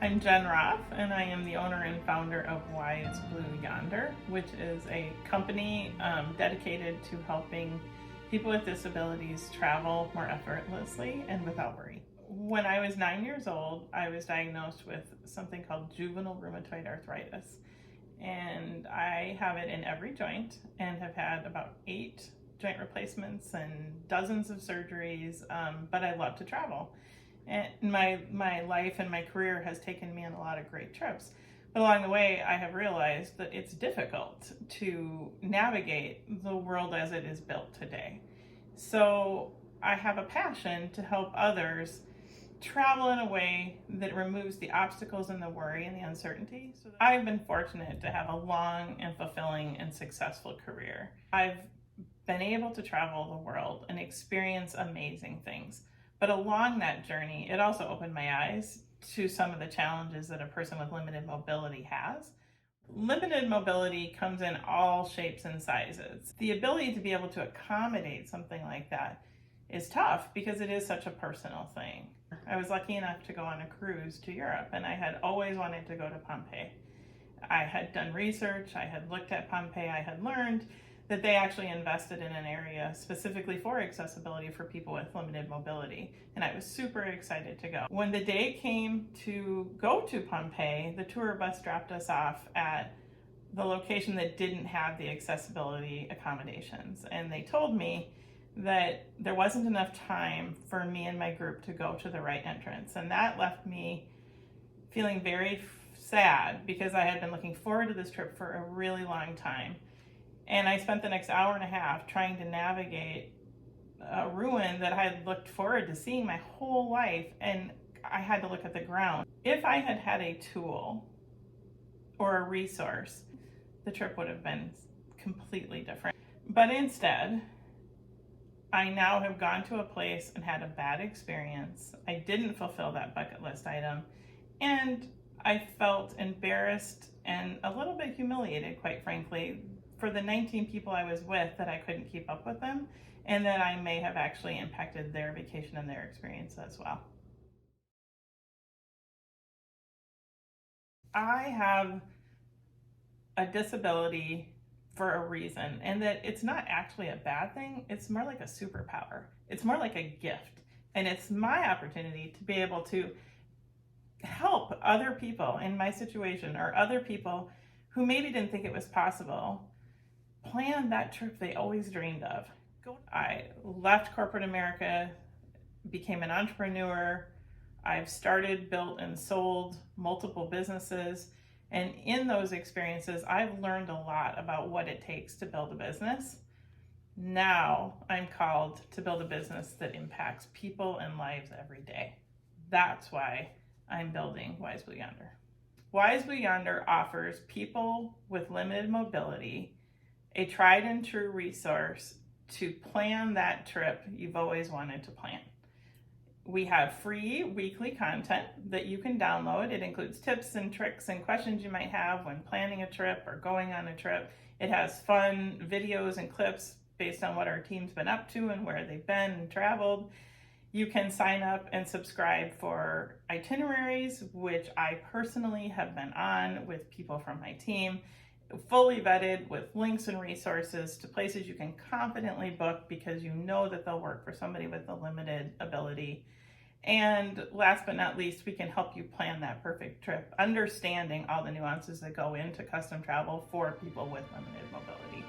I'm Jen Roth, and I am the owner and founder of Wise Blue Yonder, which is a company dedicated to helping people with disabilities travel more effortlessly and without worry. When I was 9 years old, I was diagnosed with something called juvenile rheumatoid arthritis, and I have it in every joint and have had about 8 joint replacements and dozens of surgeries, but I love to travel. And my life and my career has taken me on a lot of great trips. But along the way, I have realized that it's difficult to navigate the world as it is built today. So I have a passion to help others travel in a way that removes the obstacles and the worry and the uncertainty. So I've been fortunate to have a long and fulfilling and successful career. I've been able to travel the world and experience amazing things. But along that journey, it also opened my eyes to some of the challenges that a person with limited mobility has. Limited mobility comes in all shapes and sizes. The ability to be able to accommodate something like that is tough because it is such a personal thing. I was lucky enough to go on a cruise to Europe, and I had always wanted to go to Pompeii. I had done research, I had looked at Pompeii, I had learned that they actually invested in an area specifically for accessibility for people with limited mobility. And I was super excited to go. When the day came to go to Pompeii, the tour bus dropped us off at the location that didn't have the accessibility accommodations. And they told me that there wasn't enough time for me and my group to go to the right entrance. And that left me feeling very sad because I had been looking forward to this trip for a really long time. And I spent the next hour and a half trying to navigate a ruin that I had looked forward to seeing my whole life, and I had to look at the ground. If I had had a tool or a resource, the trip would have been completely different. But instead, I now have gone to a place and had a bad experience. I didn't fulfill that bucket list item, and I felt embarrassed and a little bit humiliated, quite frankly, for the 19 people I was with, that I couldn't keep up with them, and that I may have actually impacted their vacation and their experience as well. I have a disability for a reason, and that it's not actually a bad thing, it's more like a superpower. It's more like a gift, and it's my opportunity to be able to help other people in my situation, or other people who maybe didn't think it was possible, plan that trip they always dreamed of. I left corporate America, became an entrepreneur. I've started, built, and sold multiple businesses. And in those experiences, I've learned a lot about what it takes to build a business. Now I'm called to build a business that impacts people and lives every day. That's why I'm building Wise Blue Yonder. Wise Blue Yonder offers people with limited mobility a tried and true resource to plan that trip you've always wanted to plan. We have free weekly content that you can download. It includes tips and tricks and questions you might have when planning a trip or going on a trip. It has fun videos and clips based on what our team's been up to and where they've been and traveled. You can sign up and subscribe for itineraries, which I personally have been on with people from my team, fully vetted with links and resources to places you can confidently book because you know that they'll work for somebody with a limited ability. And last but not least, we can help you plan that perfect trip, understanding all the nuances that go into custom travel for people with limited mobility.